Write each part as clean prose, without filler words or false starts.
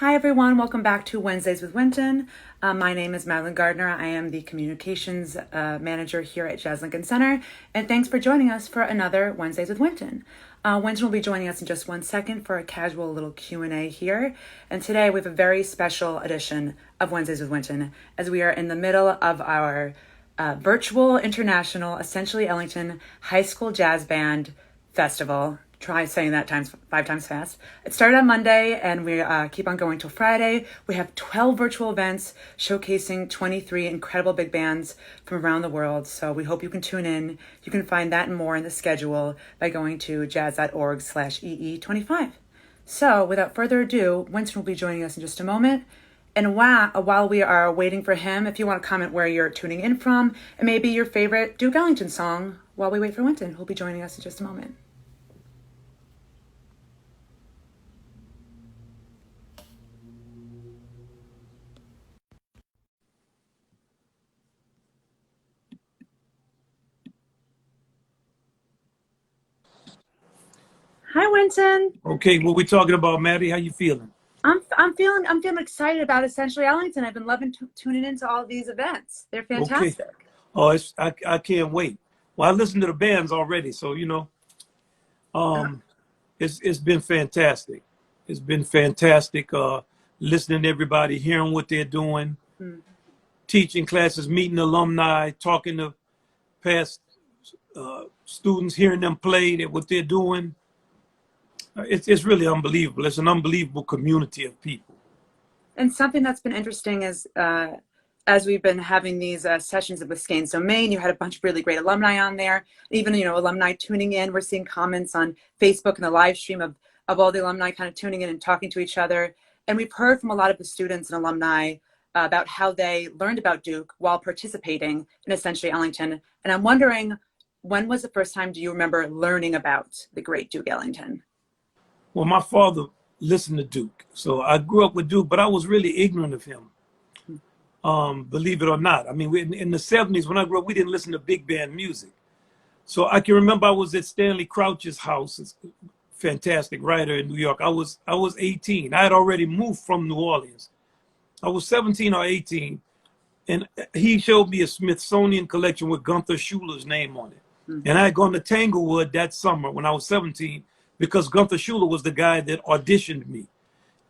Hi everyone, welcome back to Wednesdays with Wynton. My name is Madeline Gardner. I am the communications manager here at Jazz Lincoln Center, and thanks for joining us for another Wednesdays with Wynton. Wynton will be joining us in just 1 second for a casual little Q&A here, and today we have a very special edition of Wednesdays with Wynton as we are in the middle of our virtual international, essentially Ellington High School Jazz Band Festival. Try saying that 5 times fast. It started on Monday and we keep on going till Friday. We have 12 virtual events showcasing 23 incredible big bands from around the world. So we hope you can tune in. You can find that and more in the schedule by going to jazz.org/EE25. So without further ado, Wynton will be joining us in just a moment. And while we are waiting for him, if you want to comment where you're tuning in from, and maybe your favorite Duke Ellington song while we wait for Wynton, who'll be joining us in just a moment. Hi, Wynton. Okay, what we talking about, Maddie? How you feeling? I'm feeling excited about Essentially Ellington. I've been loving tuning into all these events. They're fantastic. Okay. Oh, I can't wait. Well, I listened to the bands already, so it's been fantastic. It's been fantastic listening to everybody, hearing what they're doing, teaching classes, meeting alumni, talking to past students, hearing them play, what they're doing. It's really unbelievable. It's an unbelievable community of people. And something that's been interesting is as we've been having these sessions with Skane So Maine, you had a bunch of really great alumni on there. Even, alumni tuning in. We're seeing comments on Facebook and the live stream of all the alumni kind of tuning in and talking to each other. And we've heard from a lot of the students and alumni about how they learned about Duke while participating in Essentially Ellington. And I'm wondering, when was the first time do you remember learning about the great Duke Ellington? Well, my father listened to Duke, so I grew up with Duke, but I was really ignorant of him, believe it or not. I mean, in the 70s, when I grew up, we didn't listen to big band music. So I can remember I was at Stanley Crouch's house, a fantastic writer in New York. I was 18. I had already moved from New Orleans. I was 17 or 18, and he showed me a Smithsonian collection with Gunther Schuler's name on it. And I had gone to Tanglewood that summer when I was 17, because Gunther Schuler was the guy that auditioned me.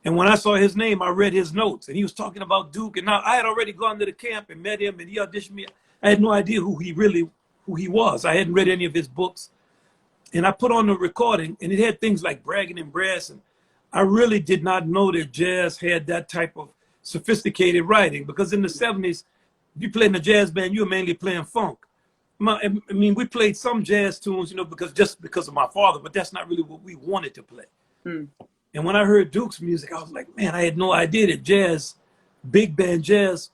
And when I saw his name, I read his notes, and he was talking about Duke. And now I had already gone to the camp and met him, and he auditioned me. I had no idea who he was. I hadn't read any of his books. And I put on the recording, and it had things like Bragging and Brass. And I really did not know that jazz had that type of sophisticated writing, because in the 70s, if you played in a jazz band, you were mainly playing funk. I mean, we played some jazz tunes, because of my father, but that's not really what we wanted to play. And when I heard Duke's music, I was like, man, I had no idea that jazz, big band jazz,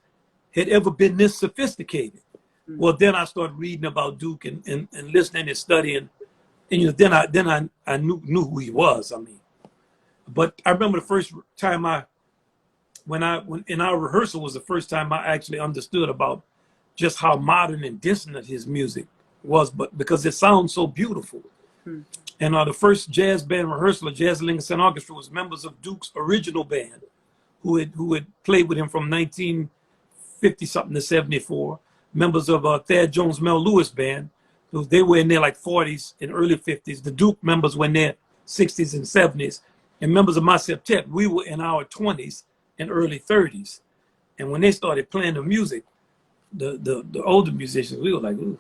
had ever been this sophisticated. Well, then I started reading about Duke and listening and studying, and then I knew who he was. I mean, but I remember the first time when in our rehearsal was the first time I actually understood about just how modern and dissonant his music was, but because it sounds so beautiful. And the first jazz band rehearsal of Jazz Lincoln Center Orchestra was members of Duke's original band, who had played with him from 1950 something to 74. Members of Thad Jones Mel Lewis band, they were in their like 40s and early 50s. The Duke members were in their 60s and 70s, and members of my septet, we were in our 20s and early 30s. And when they started playing the music, the older musicians, we were like, ooh.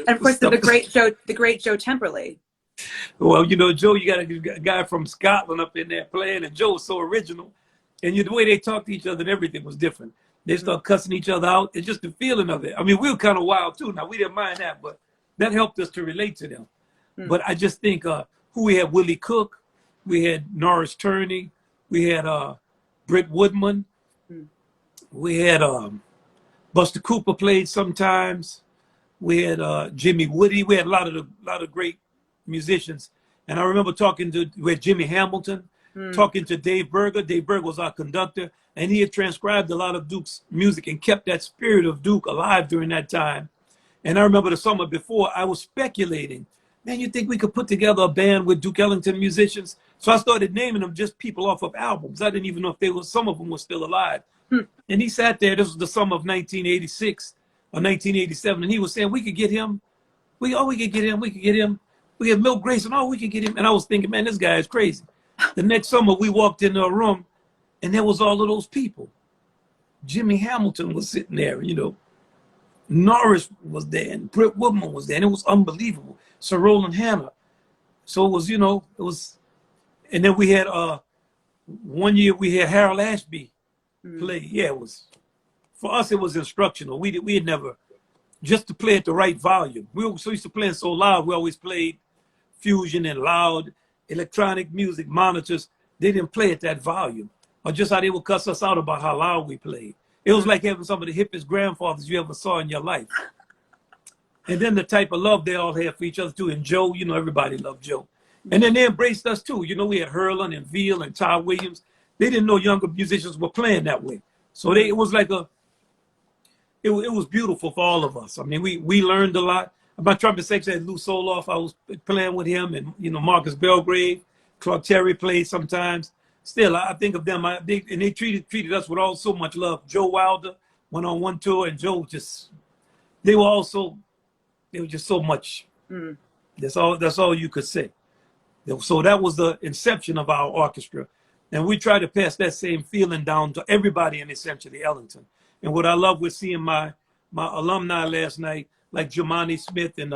And of course, the great Joe Temperley. Well, Joe, you got a guy from Scotland up in there playing, and Joe was so original, and the way they talked to each other and everything was different. They start cussing each other out. It's just the feeling of it. I mean, we were kind of wild too. Now we didn't mind that, but that helped us to relate to them. But I just think who we had: Willie Cook, we had Norris Turney, we had Britt Woodman, we had Buster Cooper played sometimes. We had Jimmy Woody. We had a lot of great musicians. And I remember we had Jimmy Hamilton, talking to Dave Berger. Dave Berger was our conductor, and he had transcribed a lot of Duke's music and kept that spirit of Duke alive during that time. And I remember the summer before, I was speculating, man, you think we could put together a band with Duke Ellington musicians? So I started naming them just people off of albums. I didn't even know if they were, some of them were still alive. And he sat there, this was the summer of 1986 or 1987, and he was saying, we could get him. We could get him. We could get him. We had Milt Grayson. Oh, we could get him. And I was thinking, man, this guy is crazy. The next summer, we walked into a room, and there was all of those people. Jimmy Hamilton was sitting there, you know. Norris was there, and Britt Woodman was there, and it was unbelievable. Sir Roland Hanna. So it was, you know, it was, and then we had, one year we had Harold Ashby play. Yeah, it was, for us, it was instructional. We had never, just to play at the right volume. We were so used to playing so loud, we always played fusion and loud electronic music monitors. They didn't play at that volume, or just how they would cuss us out about how loud we played. It was like having some of the hippest grandfathers you ever saw in your life. And then the type of love they all had for each other too. And Joe, you know, everybody loved Joe. And then they embraced us too. You know, we had Hurlin and Veal and Ty Williams. They didn't know younger musicians were playing that way. So it was like it was beautiful for all of us. I mean, we learned a lot. My trumpet section had Lou Soloff. I was playing with him, and, you know, Marcus Belgrave, Clark Terry played sometimes. Still, I think of them. They treated us with so much love. Joe Wilder went on one tour, and Joe just, they were just so much. That's all you could say. So that was the inception of our orchestra. And we try to pass that same feeling down to everybody in essentially Ellington. And what I love was seeing my alumni last night, like Jemani Smith, and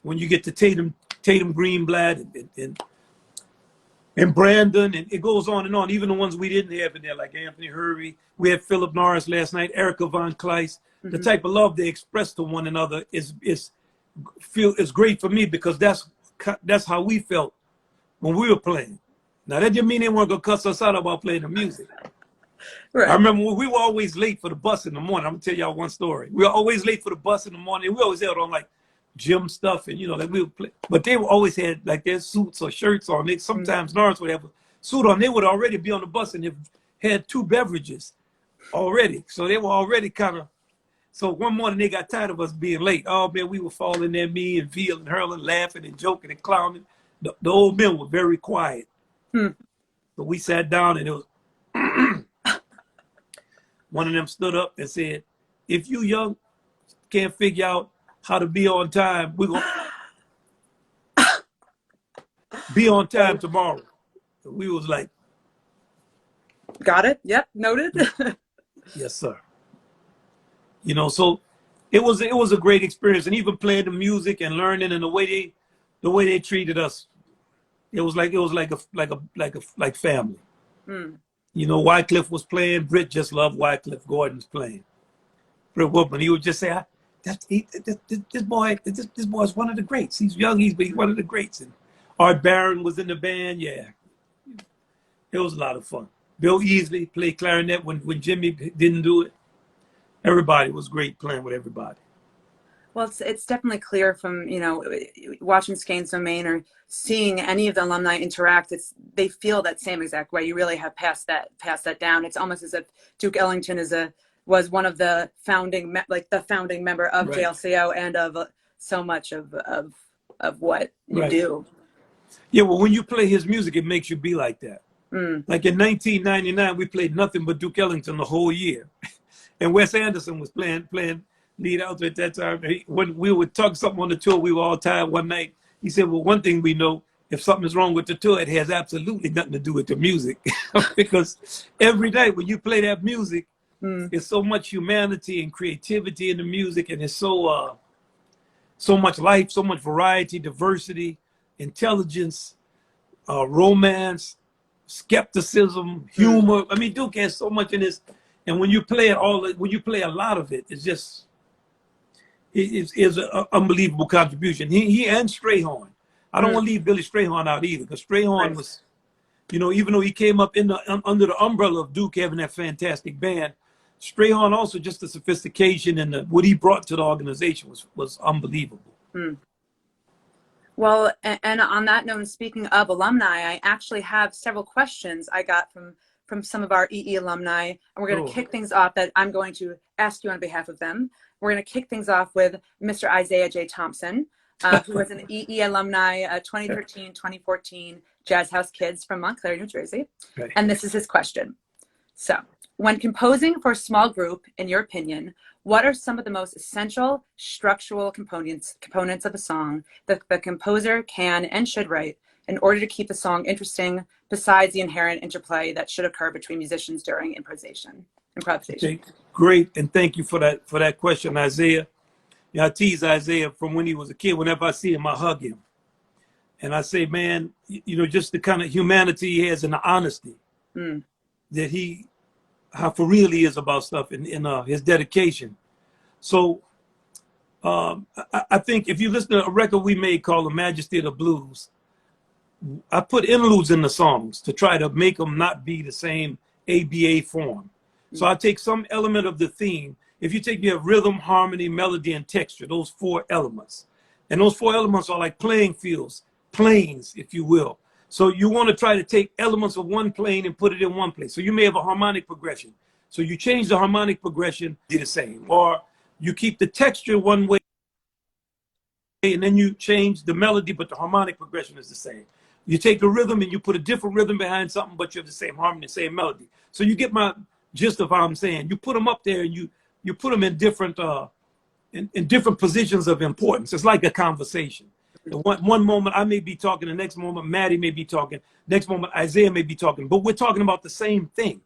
when you get to Tatum Greenblatt and Brandon, and it goes on and on. Even the ones we didn't have in there, like Anthony Hurley. We had Philip Norris last night, Erica Von Kleist. The type of love they express to one another is great for me, because that's how we felt when we were playing. Now that didn't mean they weren't gonna cuss us out about playing the music. Right. I remember when we were always late for the bus in the morning. I'm gonna tell y'all one story. We were always late for the bus in the morning. We always had on like gym stuff, and, you know, like we would play. But they always had like their suits or shirts on. Sometimes Norris would have a suit on. They would already be on the bus and they had 2 beverages already. So they were already kind of. So one morning they got tired of us being late. Oh man, we were falling there, me and Veal and Hurlin, laughing and joking and clowning. The old men were very quiet. So we sat down, and it was one of them stood up and said, if you young can't figure out how to be on time, we're going to be on time tomorrow. So we was like, got it. Yep. Noted. Yes, sir. You know, so it was a great experience. And even playing the music and learning, and the way they treated us, it was like family. You know, Wycliffe was playing. Britt just loved Wycliffe Gordon's playing. Britt Woodman, he would just say, this boy's one of the greats. He's young, he's one of the greats. And Art Barron was in the band. Yeah, it was a lot of fun. Bill Easley played clarinet when Jimmy didn't do it. Everybody was great playing with everybody. Well, it's definitely clear from, you know, watching Skeins Domain or seeing any of the alumni interact, they feel that same exact way. You really have passed that down. It's almost as if Duke Ellington was one of the founding member of right. JLCO and of so much of what you right. do. Yeah, well, when you play his music, it makes you be like that. Like in 1999, we played nothing but Duke Ellington the whole year. And Wes Anderson was playing lead out at that time. When we would talk something on the tour, we were all tired one night. He said, well, one thing we know, if something is wrong with the tour, it has absolutely nothing to do with the music. Because every night when you play that music, there's so much humanity and creativity in the music, and it's so much life, so much variety, diversity, intelligence, romance, skepticism, humor. I mean, Duke has so much in this. And when you play a lot of it, it's just, it's an unbelievable contribution. He and Strayhorn. I don't want to leave Billy Strayhorn out either, because Strayhorn right. was, you know, even though he came up under the umbrella of Duke having that fantastic band, Strayhorn also, just the sophistication and what he brought to the organization was unbelievable. Well, and on that note, speaking of alumni, I actually have several questions I got from some of our EE alumni, and we're going to kick things off that I'm going to ask you on behalf of them. We're going to kick things off with Mr. Isaiah J. Thompson, who was an EE alumni 2013, 2014, Jazz House Kids from Montclair, New Jersey. Okay. And this is his question. So, when composing for a small group, in your opinion, what are some of the most essential structural components of a song that the composer can and should write in order to keep the song interesting, besides the inherent interplay that should occur between musicians during improvisation? Okay, great, and thank you for that question, Isaiah. Yeah, I tease Isaiah from when he was a kid. Whenever I see him, I hug him, and I say, man, just the kind of humanity he has and the honesty that how for real he is about stuff, and his dedication. So I think if you listen to a record we made called The Majesty of the Blues, I put interludes in the songs to try to make them not be the same ABA form. So I take some element of the theme. If you have rhythm, harmony, melody, and texture, those 4 elements. And those 4 elements are like playing fields, planes, if you will. So you want to try to take elements of one plane and put it in one place. So you may have a harmonic progression. So you change the harmonic progression, be the same. Or you keep the texture one way, and then you change the melody, but the harmonic progression is the same. You take the rhythm and you put a different rhythm behind something, but you have the same harmony, same melody. So you get my gist of how I'm saying. You put them up there and you put them in different in different positions of importance. It's like a conversation. One moment I may be talking, the next moment Maddie may be talking, next moment Isaiah may be talking, but we're talking about the same thing.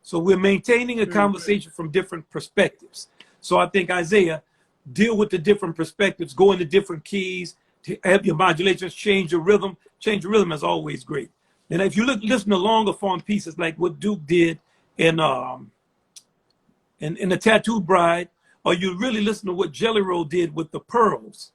So we're maintaining a conversation from different perspectives. So I think Isaiah, deal with the different perspectives, go into different keys, to have your modulations, change your rhythm. Change your rhythm is always great. And if you listen to longer form pieces like what Duke did in The Tattooed Bride, or you really listen to what Jelly Roll did with the Pearls.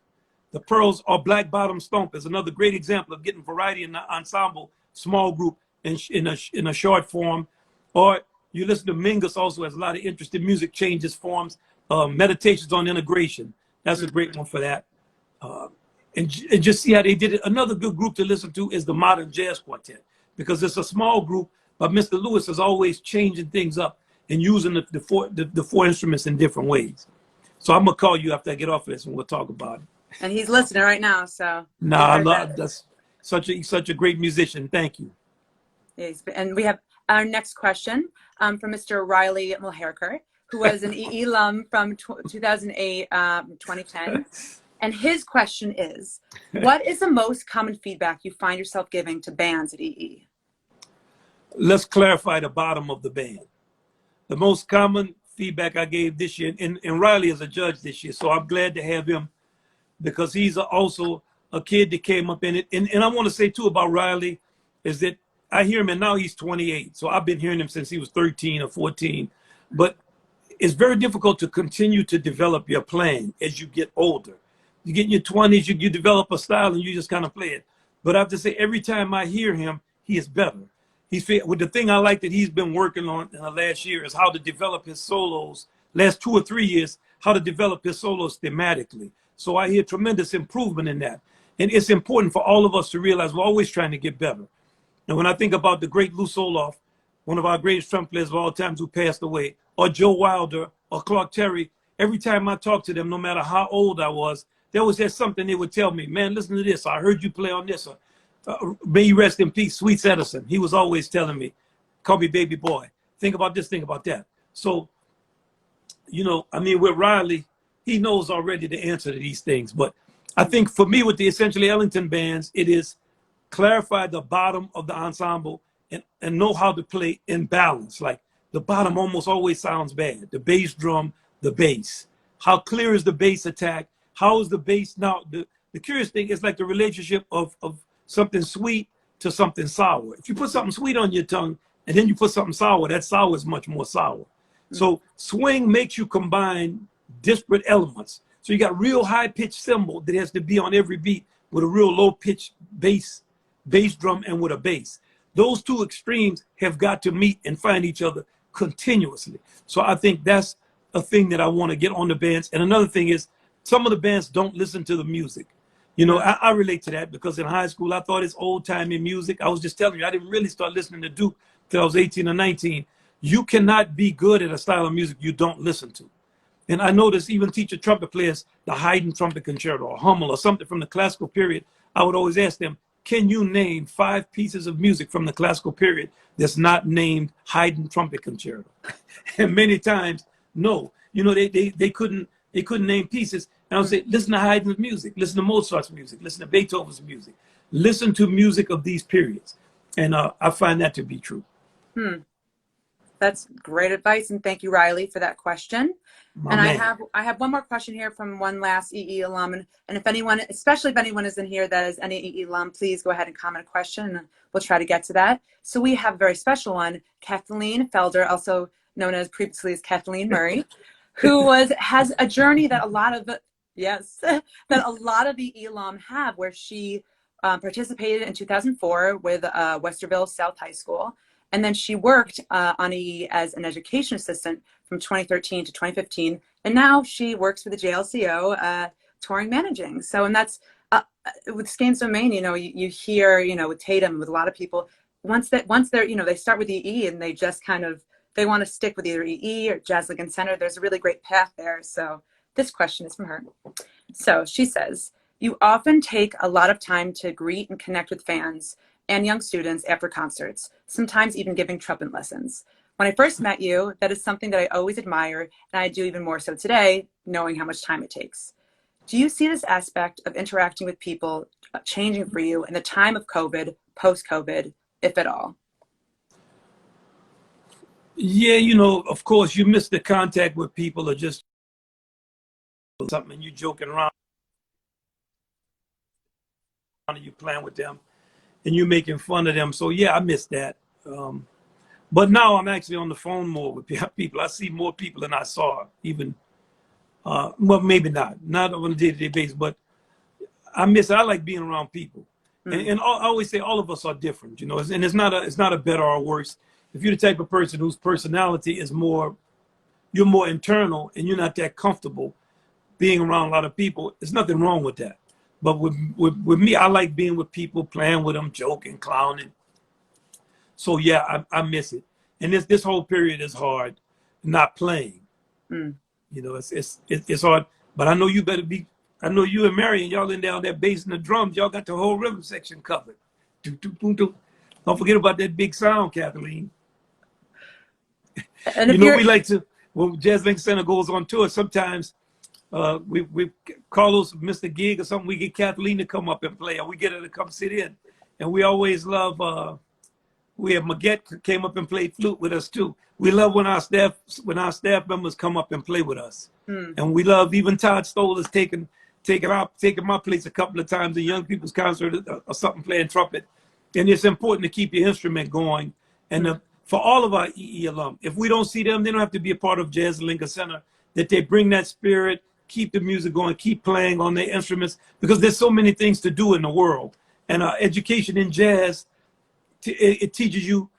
The Pearls or Black Bottom Stomp is another great example of getting variety in the ensemble, small group in a short form. Or you listen to Mingus, also has a lot of interesting music changes, forms, meditations on integration. That's a great one for that. And just see how they did it. Another good group to listen to is the Modern Jazz Quartet, because it's a small group, but Mr. Lewis is always changing things up and using the 4 instruments in different ways. So I'm gonna call you after I get off of this and we'll talk about it. And he's listening right now, so. I love that's such a great musician. Thank you. Yes, and we have our next question from Mr. Riley Mulherker, who was an EE alum from 2008, 2010. And his question is, what is the most common feedback you find yourself giving to bands at EE? Let's clarify the bottom of the band. The most common feedback I gave this year, and Riley is a judge this year, so I'm glad to have him because he's also a kid that came up in it. And I want to say too about Riley is that I hear him, and now he's 28. So I've been hearing him since he was 13 or 14. But it's very difficult to continue to develop your playing as you get older. You get in your 20s, you develop a style and you just kind of play it. But I have to say, every time I hear him, he is better. With the thing I like that he's been working on in the last year is how to develop his solos, last 2 or 3 years, how to develop his solos thematically. So I hear tremendous improvement in that. And it's important for all of us to realize we're always trying to get better. And when I think about the great Lou Soloff, one of our greatest trumpet players of all times who passed away, or Joe Wilder, or Clark Terry, every time I talked to them, no matter how old I was, there was something they would tell me, man, listen to this. I heard you play on this. May you rest in peace, Sweets Edison. He was always telling me, call me baby boy. Think about this, think about that. So, with Riley, he knows already the answer to these things. But I think for me with the essentially Ellington bands, it is clarify the bottom of the ensemble and know how to play in balance. Like the bottom almost always sounds bad. The bass drum, the bass. How clear is the bass attack? How is the bass? Now, the curious thing is like the relationship of something sweet to something sour. If you put something sweet on your tongue and then you put something sour, that sour is much more sour. Mm-hmm. So swing makes you combine disparate elements. So you got real high-pitched cymbal that has to be on every beat with a real low-pitched bass drum and with a bass. Those two extremes have got to meet and find each other continuously. So I think that's a thing that I want to get on the bands. And another thing is some of the bands don't listen to the music. I relate to that because in high school, I thought it's old-timey music. I was just telling you, I didn't really start listening to Duke till I was 18 or 19. You cannot be good at a style of music you don't listen to. And I noticed even teacher trumpet players, the Haydn trumpet concerto or Hummel or something from the classical period, I would always ask them, can you name 5 pieces of music from the classical period that's not named Haydn Trumpet Concerto? And many times, no. You know, they couldn't name pieces. And I would say, listen to Haydn's music, listen to Mozart's music, listen to Beethoven's music, listen to music of these periods. And I find that to be true. That's great advice, and thank you, Riley, for that question. My man. I have one more question here from one last EE alum, and if anyone, especially if anyone is in here that is any EE alum, please go ahead and comment a question, and we'll try to get to that. So we have a very special one, Kathleen Felder, also known as previously as Kathleen Murray, who has a journey that a lot of the EE alum have, where she participated in 2004 with Westerville South High School. And then she worked on EE as an education assistant from 2013 to 2015. And now she works for the JLCO, touring managing. So, and that's with Skeins Domain, you know, you hear, you know, with Tatum, with a lot of people, once they're, you know, they start with EE and they just kind of, they want to stick with either EE or Jazz Lincoln Center. There's a really great path there. So this question is from her. So she says, you often take a lot of time to greet and connect with fans and young students after concerts, sometimes even giving trumpet lessons. When I first met you, that is something that I always admired, and I do even more so today, knowing how much time it takes. Do you see this aspect of interacting with people changing for you in the time of COVID, post-COVID, if at all? Yeah, you know, of course, you miss the contact with people or just something and you joking around and you playing with them and you making fun of them. So yeah, I miss that. But now I'm actually on the phone more with people. I see more people than I saw even, well, maybe not on a day-to-day basis, but I miss it. I like being around people. And I always say all of us are different, you know, and it's not a better or worse. If you're the type of person whose personality is you're more internal and you're not that comfortable being around a lot of people, there's nothing wrong with that. But with me, I like being with people, playing with them, joking, clowning. So yeah, I miss it. And this whole period is hard, not playing. You know, it's hard. But I know you better be. I know you and Marion, y'all in down that bass and the drums, y'all got the whole rhythm section covered. Don't forget about that big sound, Kathleen. And you know, we like to, when Jazz Lincoln Center goes on tour, sometimes we Carlos missed a gig or something, we get Kathleen to come up and play, or we get her to come sit in. And we always love, we have Maggette came up and played flute with us too. We love when our staff members come up and play with us. And we love even Todd Stoller's taking my place a couple of times at Young People's Concert or something, playing trumpet. And it's important to keep your instrument going. And for all of our EE alum, if we don't see them, they don't have to be a part of Jazz Lincoln Center, that they bring that spirit, keep the music going, keep playing on their instruments, because there's so many things to do in the world. And education in jazz, it teaches you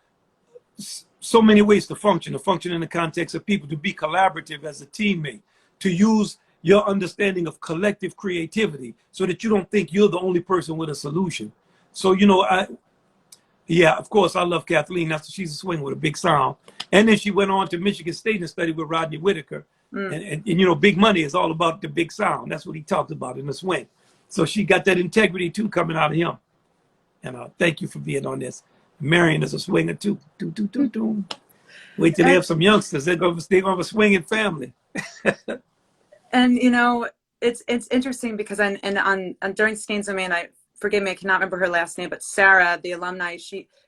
so many ways to function in the context of people, to be collaborative as a teammate, to use your understanding of collective creativity so that you don't think you're the only person with a solution. So, you know, yeah, of course, I love Kathleen. She's a swing with a big sound. And then she went on to Michigan State and studied with Rodney Whitaker. And you know, Big Money is all about the big sound. That's what he talked about in the swing. So she got that integrity too coming out of him. And thank you for being on this. Marion is a swinger too. Wait till they have some youngsters. They're gonna have a swinging family. And you know, it's interesting because during Skeins Domain, forgive me, I cannot remember her last name, but Sarah, the alumni,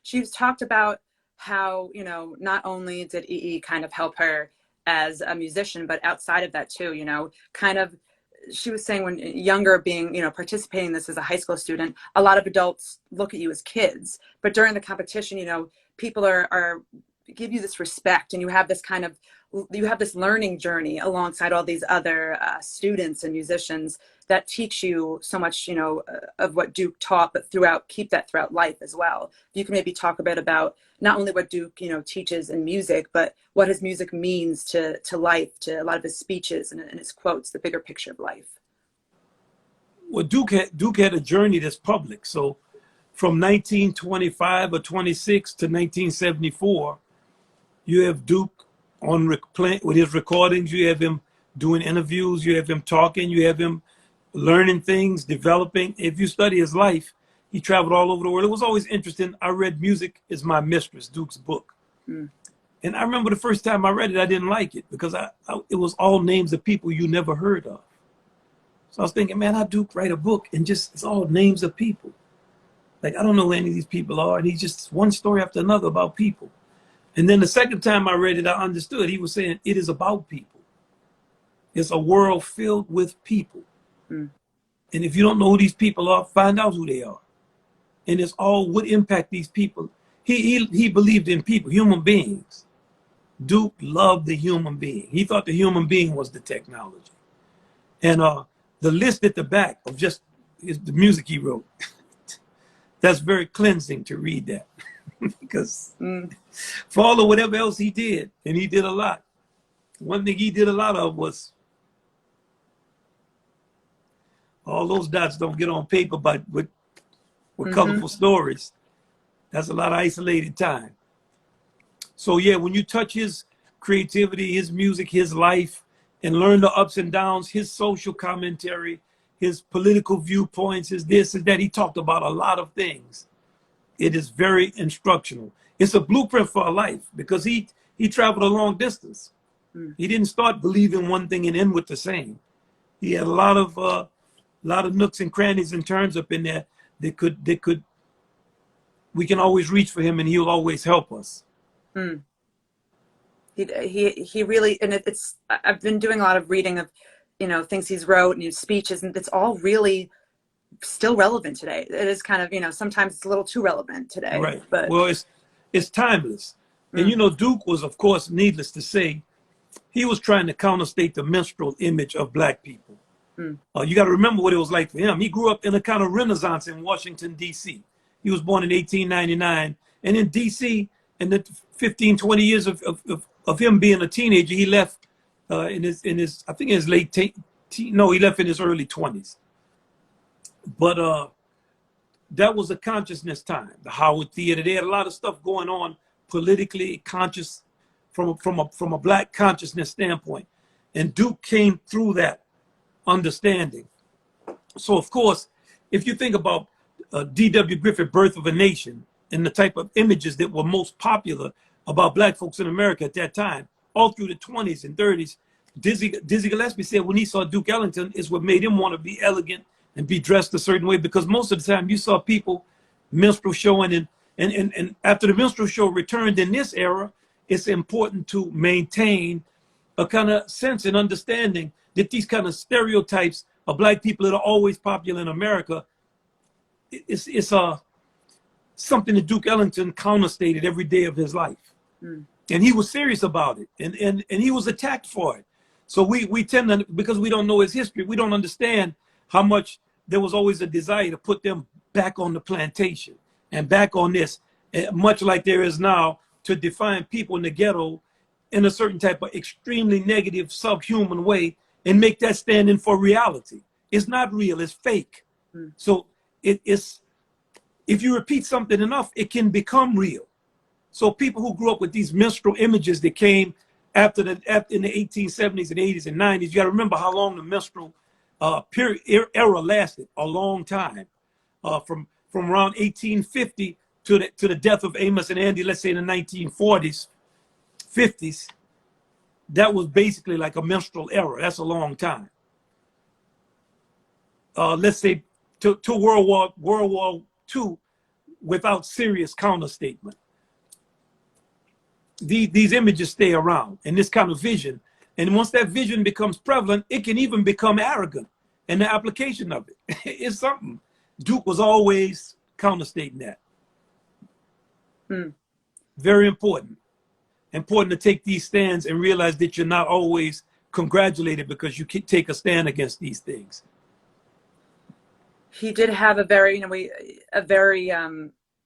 she's talked about how, you know, not only did EE kind of help her as a musician, but outside of that too, you know, kind of, she was saying when younger, being, you know, participating in this as a high school student, a lot of adults look at you as kids, but during the competition, you know, people are give you this respect, and you have this learning journey alongside all these other students and musicians that teach you so much, you know, of what Duke taught, but keep that throughout life as well. You can maybe talk a bit about not only what Duke, you know, teaches in music, but what his music means to life, to a lot of his speeches and his quotes, the bigger picture of life. Well, Duke had a journey that's public. So from 1925 or 26 to 1974, you have Duke with his recordings, you have him doing interviews, you have him talking, you have him learning things, developing. If you study his life, He traveled all over the world. It was always interesting. I read Music is My Mistress, Duke's book. And I remember the first time I read it, I didn't like it because it was all names of people you never heard of. So I was thinking, man, how Duke write a book and just it's all names of people. Like, I don't know who any of these people are. And he's just one story after another about people. And then the second time I read it, I understood. He was saying it is about people. It's a world filled with people. And if you don't know who these people are, find out who they are. And it's all what impact these people. He believed in people, human beings. Duke loved the human being. He thought the human being was the technology. And the list at the back of just the music he wrote, that's very cleansing to read that. Because for all of whatever else he did, and he did a lot, one thing he did a lot of was all those dots don't get on paper, but with colorful stories. That's a lot of isolated time. So yeah, when you touch his creativity, his music, his life, and learn the ups and downs, his social commentary, his political viewpoints, his this and that, he talked about a lot of things. It is very instructional. It's a blueprint for a life because he traveled a long distance. He didn't start believing one thing and end with the same. He had a lot of nooks and crannies and turns up in there that we can always reach for him and he'll always help us. He really, and I've been doing a lot of reading of, things he's wrote and his speeches, and it's all really still relevant today. It is kind of, sometimes it's a little too relevant today. Right. But well, it's timeless. And Duke was, of course, needless to say, he was trying to counterstate the minstrel image of Black people. You got to remember what it was like for him. He grew up in a kind of renaissance in Washington, D.C. He was born in 1899. And in D.C., in the 15, 20 years of him being a teenager, he left in his I think in his late he left in his early 20s. But that was a consciousness time. The Howard Theater, they had a lot of stuff going on politically conscious from a Black consciousness standpoint. And Duke came through that understanding. So of course, if you think about D.W. Griffith, Birth of a Nation, and the type of images that were most popular about Black folks in America at that time, all through the 20s and 30s, Dizzy Gillespie said when he saw Duke Ellington is what made him want to be elegant and be dressed a certain way, because most of the time you saw people minstrel showing and after the minstrel show returned in this era, it's important to maintain a kind of sense and understanding that these kind of stereotypes of Black people that are always popular in America, it's something that Duke Ellington counterstated every day of his life. And he was serious about it, and he was attacked for it. So we tend to, because we don't know his history, we don't understand how much there was always a desire to put them back on the plantation and back on this, much like there is now to define people in the ghetto in a certain type of extremely negative, subhuman way and make that stand in for reality. It's not real, it's fake. So it's, if you repeat something enough, it can become real. So people who grew up with these minstrel images that came after in the 1870s and 80s and 90s, you got to remember how long the minstrel era lasted, a long time, from around 1850 to the death of Amos and Andy, let's say in the 1940s, 50s. That was basically like a minstrel era. That's a long time. Let's say to World War II, without serious counterstatement. These images stay around and this kind of vision. And once that vision becomes prevalent, it can even become arrogant in the application of it. It's something. Duke was always counterstating that. Very important. Important to take these stands and realize that you're not always congratulated because you can take a stand against these things. He did have a very,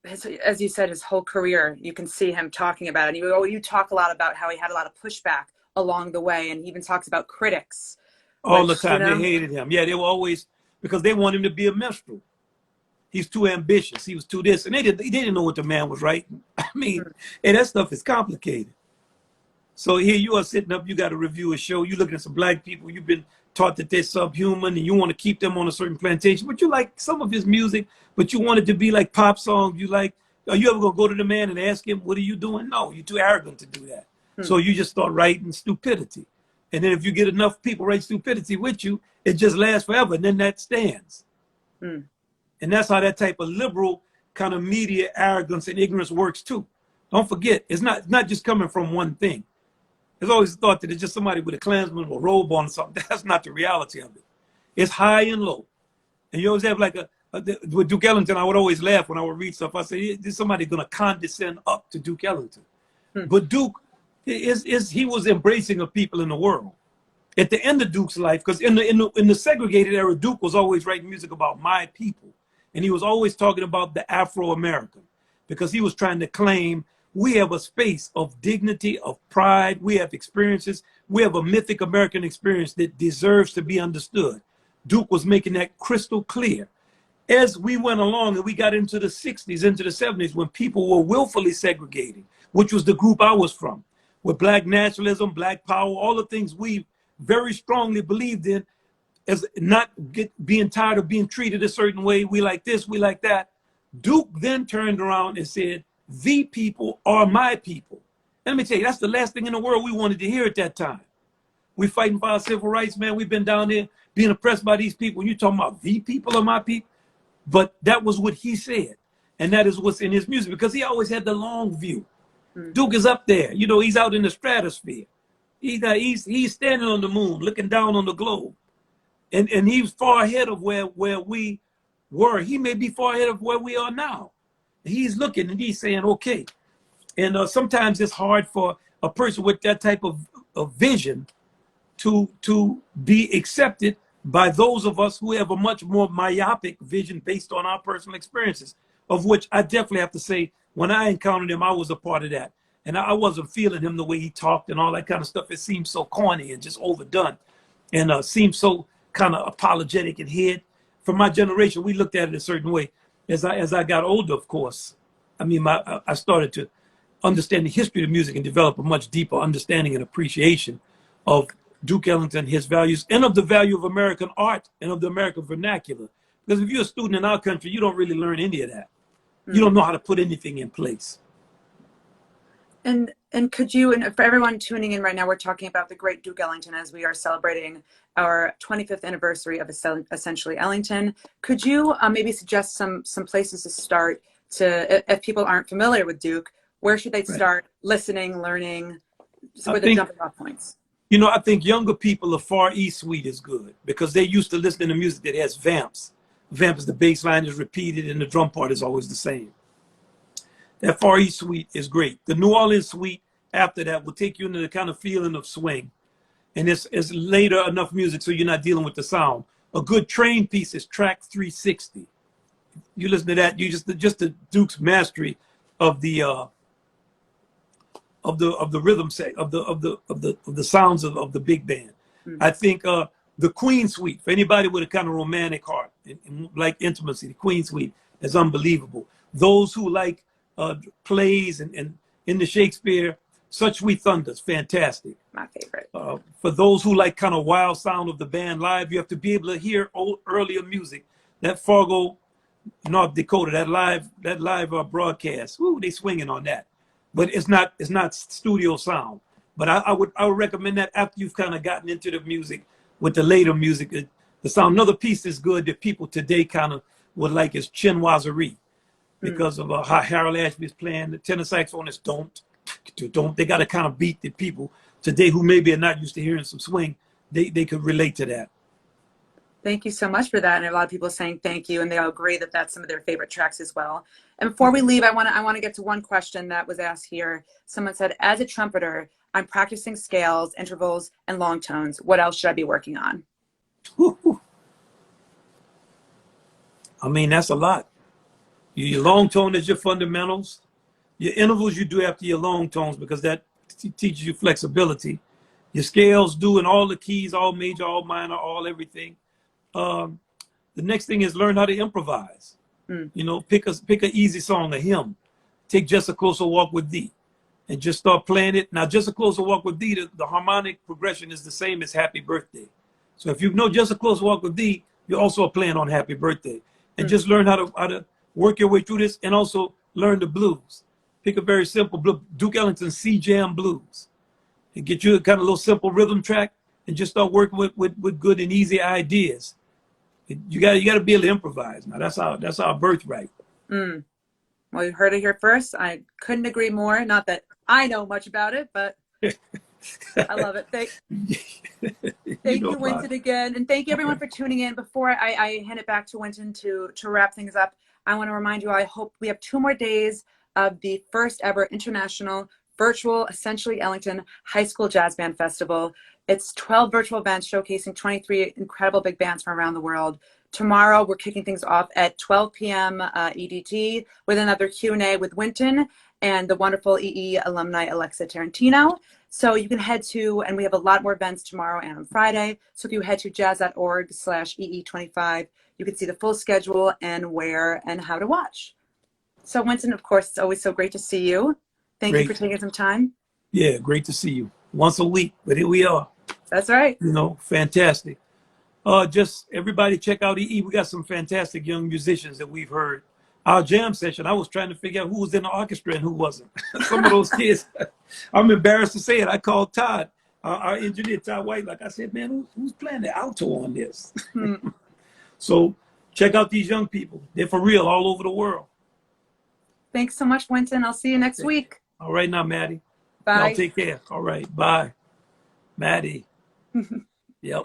as you said, his whole career, you can see him talking about it. And you talk a lot about how he had a lot of pushback along the way, and he even talks about critics. All the time, they hated him. Yeah, they were always, because they want him to be a minstrel. He's too ambitious. He was too this. And they didn't know what the man was writing. I mean, and that stuff is complicated. So here you are sitting up, you got to review a show. You're looking at some Black people. You've been taught that they're subhuman and you want to keep them on a certain plantation, but you like some of his music, but you want it to be like pop songs. You like, are you ever going to go to the man and ask him, what are you doing? No, you're too arrogant to do that. So you just start writing stupidity. And then if you get enough people write stupidity with you, it just lasts forever. And then that stands. And that's how that type of liberal kind of media arrogance and ignorance works too. Don't forget, it's not just coming from one thing. There's always thought that it's just somebody with a Klansman or robe on or something. That's not the reality of it. It's high and low. And you always have like with Duke Ellington, I would always laugh when I would read stuff. I say, there's somebody going to condescend up to Duke Ellington. But Duke, he was embracing of people in the world. At the end of Duke's life, because in the segregated era, Duke was always writing music about my people. And he was always talking about the Afro-American, because he was trying to claim we have a space of dignity, of pride. We have experiences. We have a mythic American experience that deserves to be understood. Duke was making that crystal clear. As we went along and we got into the 60s, into the 70s, when people were willfully segregating, which was the group I was from, with black nationalism, black power, all the things we very strongly believed in, as not being tired of being treated a certain way. We like this, we like that. Duke then turned around and said, the people are my people. And let me tell you, that's the last thing in the world we wanted to hear at that time. We're fighting for our civil rights, man. We've been down there being oppressed by these people. You're talking about the people are my people. But that was what he said. And that is what's in his music, because he always had the long view. Duke is up there. You know, he's out in the stratosphere. He's standing on the moon, looking down on the globe. And he's far ahead of where we were. He may be far ahead of where we are now. He's looking and he's saying, okay. And sometimes it's hard for a person with that type of vision to be accepted by those of us who have a much more myopic vision based on our personal experiences, of which I definitely have to say, when I encountered him, I was a part of that. And I wasn't feeling him the way he talked and all that kind of stuff. It seemed so corny and just overdone, and seemed so kind of apologetic and hid. For my generation, we looked at it a certain way. As I got older, of course, I mean, I started to understand the history of music and develop a much deeper understanding and appreciation of Duke Ellington, his values, and of the value of American art and of the American vernacular. Because if you're a student in our country, you don't really learn any of that. You don't know how to put anything in place. And could you, and for everyone tuning in right now, we're talking about the great Duke Ellington as we are celebrating our 25th anniversary of essentially Ellington. Could you maybe suggest some places to start if people aren't familiar with Duke, where should they start listening, learning, so the jumping off points? You know, I think younger people of Far East Suite is good, because they're used to listening to music that has vamps. Vamp is the bass line is repeated and the drum part is always the same. That Far East Suite is great. The New Orleans Suite after that will take you into the kind of feeling of swing. And it's later enough music so you're not dealing with the sound. A good train piece is track 360. You listen to that, you just the Duke's mastery of the rhythm set, of the sounds of the big band. I think the Queen Suite, for anybody with a kind of romantic heart and like intimacy, the Queen Suite is unbelievable. Those who like plays and in the Shakespeare, Such Sweet Thunder's fantastic. My favorite. For those who like kind of wild sound of the band live, you have to be able to hear earlier music. That Fargo, North Dakota, that live broadcast, woo, they swinging on that. But it's not studio sound. But I would recommend that after you've kind of gotten into the music with the later music, the sound. Another piece is good that people today kind of would like is Chinoiserie, because of how Harold Ashby is playing. The tenor saxophonists don't. They got a kind of beat that people today who maybe are not used to hearing some swing, they could relate to that. Thank you so much for that. And a lot of people are saying thank you, and they all agree that that's some of their favorite tracks as well. And before we leave, I want to get to one question that was asked here. Someone said, as a trumpeter, I'm practicing scales, intervals, and long tones. What else should I be working on? I mean, that's a lot. Your long tone is your fundamentals. Your intervals you do after your long tones, because that teaches you flexibility. Your scales do in all the keys, all major, all minor, all everything. The next thing is learn how to improvise. You know, pick an easy song, a hymn. Take Just a Closer Walk with Thee, and just start playing it. Now, Just a Closer Walk with Thee, the harmonic progression is the same as Happy Birthday. So if you know just a close walk with thee, you also are playing on happy birthday. And just learn how to work your way through this, and also learn the blues. Pick a very simple Duke Ellington C Jam blues, and get you a kind of little simple rhythm track, and just start working with good and easy ideas. You got to be able to improvise. Now that's our birthright. Mm. Well, you heard it here first. I couldn't agree more. Not that I know much about it, but I love it. Thank you, Wynton, again. And thank you, everyone, for tuning in. Before I hand it back to Wynton to wrap things up, I want to remind you, I hope we have 2 more days of the first ever international virtual, essentially Ellington High School Jazz Band Festival. It's 12 virtual events showcasing 23 incredible big bands from around the world. Tomorrow, we're kicking things off at 12 p.m. EDT with another Q&A with Wynton and the wonderful EE alumni Alexa Tarantino. So you can head to, and we have a lot more events tomorrow and on Friday. So if you head to jazz.org/EE25, you can see the full schedule and where and how to watch. So Wynton, of course, it's always so great to see you. Thank you for taking some time. Yeah, great to see you. Once a week, but here we are. That's right. You know, fantastic. Just everybody check out EE. We got some fantastic young musicians that we've heard. Our jam session, I was trying to figure out who was in the orchestra and who wasn't. Some of those kids, I'm embarrassed to say it. I called Todd, our engineer, Todd White. Like I said, man, who's playing the alto on this? So check out these young people. They're for real all over the world. Thanks so much, Wynton. I'll see you next week. All right now, Maddie. Bye. Y'all take care. All right. Bye. Maddie. Yep.